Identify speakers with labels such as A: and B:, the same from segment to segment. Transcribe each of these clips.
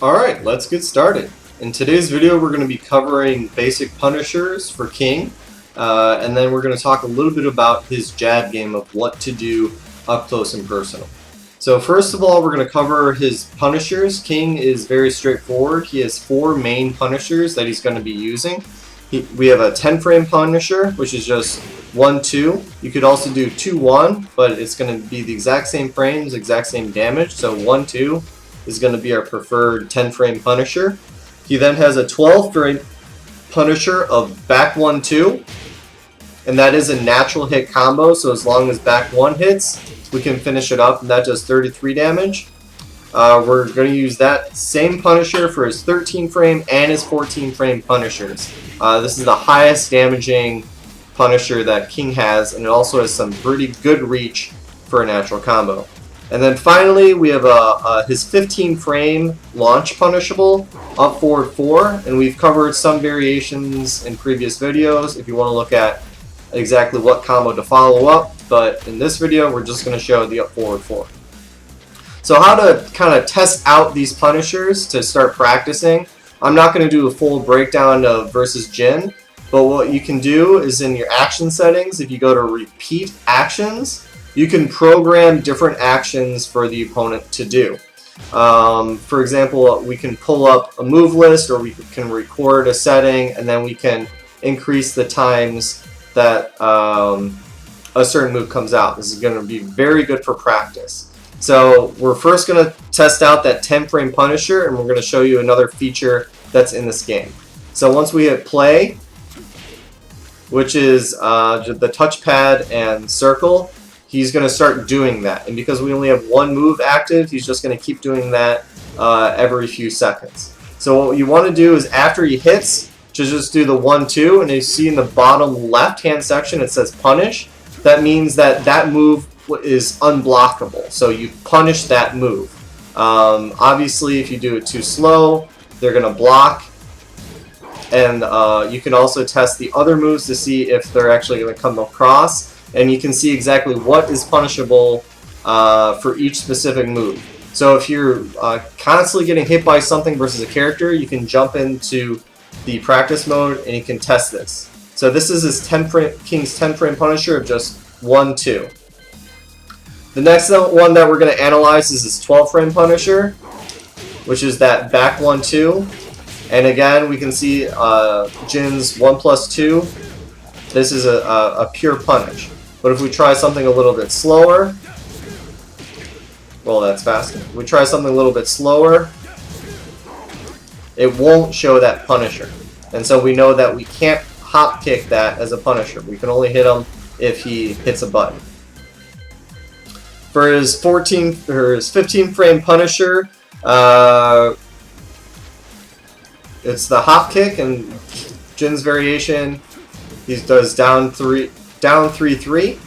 A: Alright, let's get started. In today's video we're going to be covering basic punishers for King, and then we're going to talk a little bit about his jab game of what to do up close and personal. So first of all, we're going to cover his punishers. King is very straightforward. He has 4 main punishers that he's going to be using. We have a 10 frame punisher, which is just 1-2. You could also do 2-1, but it's going to be the exact same frames, exact same damage, so 1-2 is going to be our preferred 10 frame punisher. He then has a 12 frame punisher of back 1-2, and that is a natural hit combo, so as long as back 1 hits, we can finish it up, and that does 33 damage. We're going to use that same punisher for his 13 frame and his 14 frame punishers. This is the highest damaging punisher that King has, and it also has some pretty good reach for a natural combo. And then finally, we have his 15 frame launch punishable, up forward 4, and we've covered some variations in previous videos if you want to look at exactly what combo to follow up, but in this video we're just going to show the up forward 4. So how to kind of test out these punishers to start practicing. I'm not going to do a full breakdown of versus Jin, but what you can do is in your action settings, if you go to repeat actions, you can program different actions for the opponent to do. For example, we can pull up a move list, or we can record a setting, and then we can increase the times that a certain move comes out. This is going to be very good for practice. So we're first going to test out that 10 frame punisher, and we're going to show you another feature that's in this game. So once we hit play, which is the touchpad and circle, he's going to start doing that. And because we only have one move active, he's just going to keep doing that every few seconds. So what you want to do is after he hits, just do the 1-2, and you see in the bottom left hand section it says punish. That means that that move is unblockable, so you punish that move. Obviously if you do it too slow, they're going to block. And you can also test the other moves to see if they're actually going to come across, and you can see exactly what is punishable for each specific move. So if you're constantly getting hit by something versus a character, you can jump into the practice mode and you can test this. So this is his King's 10 frame punisher of just 1-2. The next one that we're going to analyze is his 12 frame punisher, which is that back 1-2. And again, we can see Jin's 1+2. This is a pure punish. But if we try something a little bit slower, well, that's faster. If we try something a little bit slower, it won't show that punisher. And so we know that we can't hop kick that as a punisher. We can only hit him if he hits a button. For his 15 frame punisher, it's the hop kick, and Jin's variation, he does down 3-3.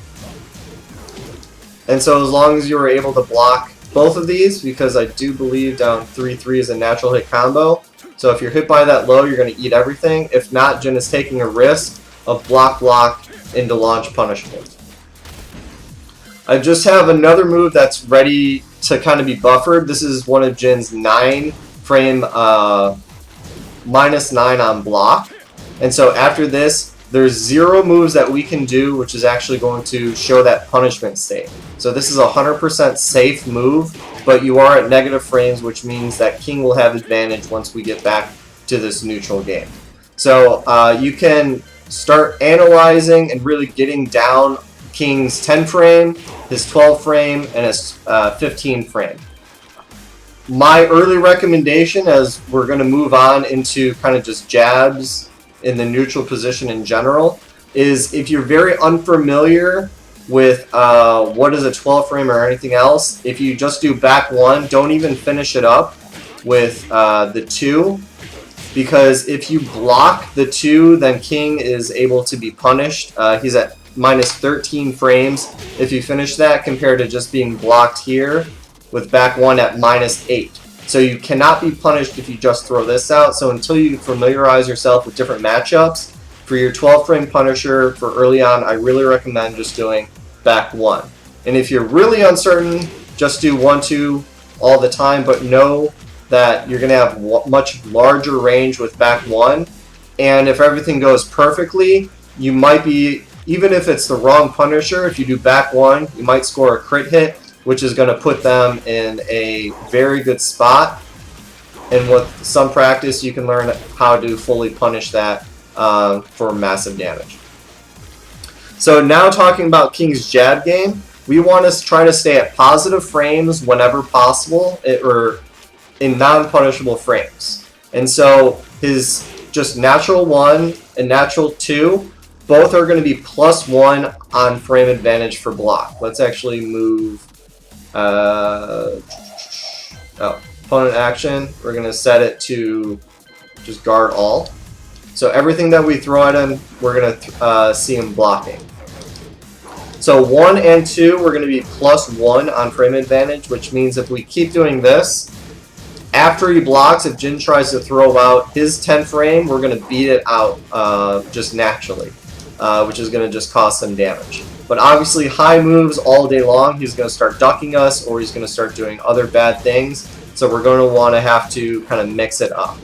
A: And so as long as you were able to block both of these, because I do believe down 3-3 is a natural hit combo, so if you're hit by that low, you're going to eat everything. If not, Jin is taking a risk of block into launch punishable. I just have another move that's ready to kind of be buffered. This is one of Jin's 9 frame -9 on block. And so after this, there's 0 moves that we can do, which is actually going to show that punishment state. So this is a 100% safe move, but you are at negative frames, which means that King will have advantage once we get back to this neutral game. So you can start analyzing and really getting down King's 10 frame, his 12 frame, and his 15 frame. My early recommendation, as we're going to move on into kind of just jabs in the neutral position in general, is if you're very unfamiliar with what is a 12 frame or anything else, if you just do back 1, don't even finish it up with the 2, because if you block the 2, then King is able to be punished. He's at -13 frames if you finish that, compared to just being blocked here with back 1 at -8. So you cannot be punished if you just throw this out. So until you familiarize yourself with different matchups, for your 12 frame punisher for early on, I really recommend just doing back 1. And if you're really uncertain, just do 1-2 all the time, but know that you're going to have much larger range with back one, and if everything goes perfectly, you might be, even if it's the wrong Punisher, if you do back one, you might score a crit hit, which is going to put them in a very good spot. And with some practice, you can learn how to fully punish that for massive damage. So now talking about King's jab game, we want to try to stay at positive frames whenever possible, or in non-punishable frames. And so his just natural 1 and natural 2, both are going to be +1 on frame advantage for block. Let's actually move opponent action. We're going to set it to just guard all. So everything that we throw at him, we're going to see him blocking. So 1 and 2, we're going to be +1 on frame advantage, which means if we keep doing this, after he blocks, if Jin tries to throw out his 10 frame, we're going to beat it out just naturally, which is going to just cause some damage. But obviously, high moves all day long, he's going to start ducking us, or he's going to start doing other bad things. So we're going to want to have to kind of mix it up.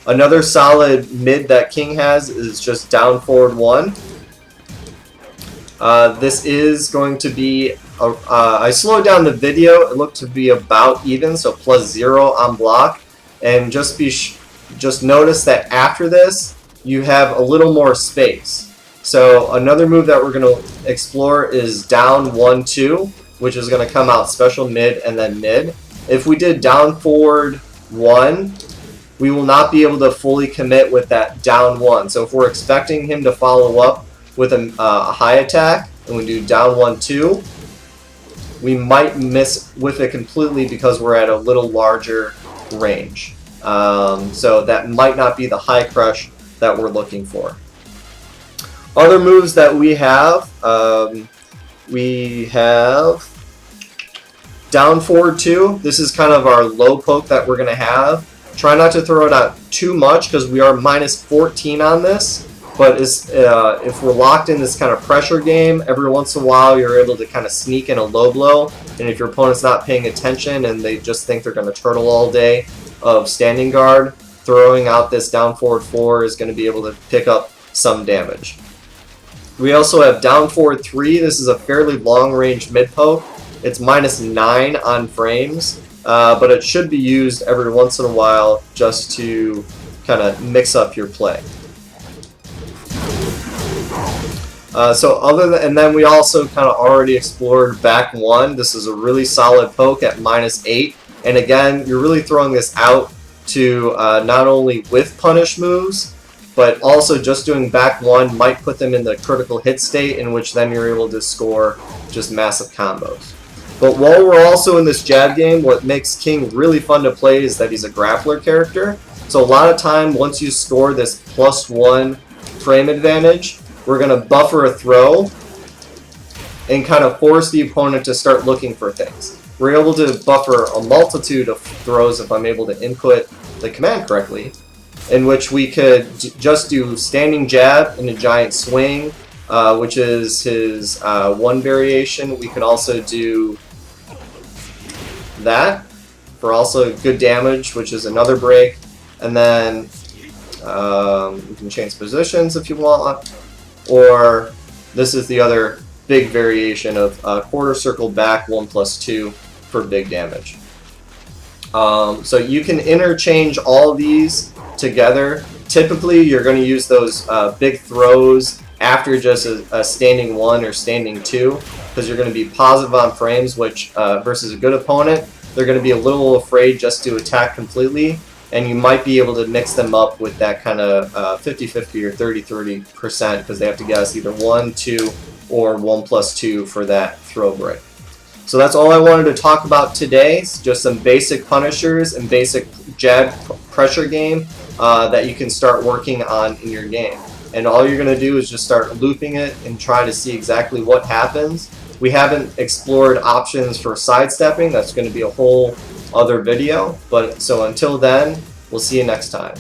A: Another solid mid that King has is just down forward 1. This is going to be, I slowed down the video, it looked to be about even, so +0 on block. And just notice that after this, you have a little more space. So another move that we're going to explore is down 1-2, which is going to come out special mid and then mid. If we did down forward 1, we will not be able to fully commit with that down 1. So if we're expecting him to follow up with a high attack, and we do down 1-2, we might miss with it completely because we're at a little larger range. So that might not be the high crush that we're looking for. Other moves that we have down forward 2. This is kind of our low poke that we're going to have. Try not to throw it out too much because we are -14 on this. But if we're locked in this kind of pressure game, every once in a while you're able to kind of sneak in a low blow. And if your opponent's not paying attention and they just think they're going to turtle all day of standing guard, throwing out this down forward 4 is going to be able to pick up some damage. We also have down forward 3. This is a fairly long range mid poke. It's -9 on frames, but it should be used every once in a while just to kind of mix up your play. And then we also kind of already explored back 1. This is a really solid poke at -8. And again, you're really throwing this out to not only with punish moves, but also just doing back 1 might put them in the critical hit state, in which then you're able to score just massive combos. But while we're also in this jab game, what makes King really fun to play is that he's a grappler character. So a lot of time, once you score this +1 frame advantage, we're going to buffer a throw and kind of force the opponent to start looking for things. We're able to buffer a multitude of throws if I'm able to input the command correctly, in which we could just do standing jab and a giant swing, which is his 1 variation. We could also do that for also good damage, which is another break. And then you can change positions if you want. Or this is the other big variation of quarter circle back 1+2 for big damage. So you can interchange all of these together. Typically, you're going to use those big throws after just a standing 1 or standing 2, because you're going to be positive on frames, which versus a good opponent, they're going to be a little afraid just to attack completely. And you might be able to mix them up with that kind of 50-50 or 30-30% because they have to guess either 1, 2, or 1+2 for that throw break. So that's all I wanted to talk about today. It's just some basic punishers and basic jab pressure game that you can start working on in your game. And all you're going to do is just start looping it and try to see exactly what happens. We haven't explored options for sidestepping. That's going to be a whole other video. But so until then, we'll see you next time.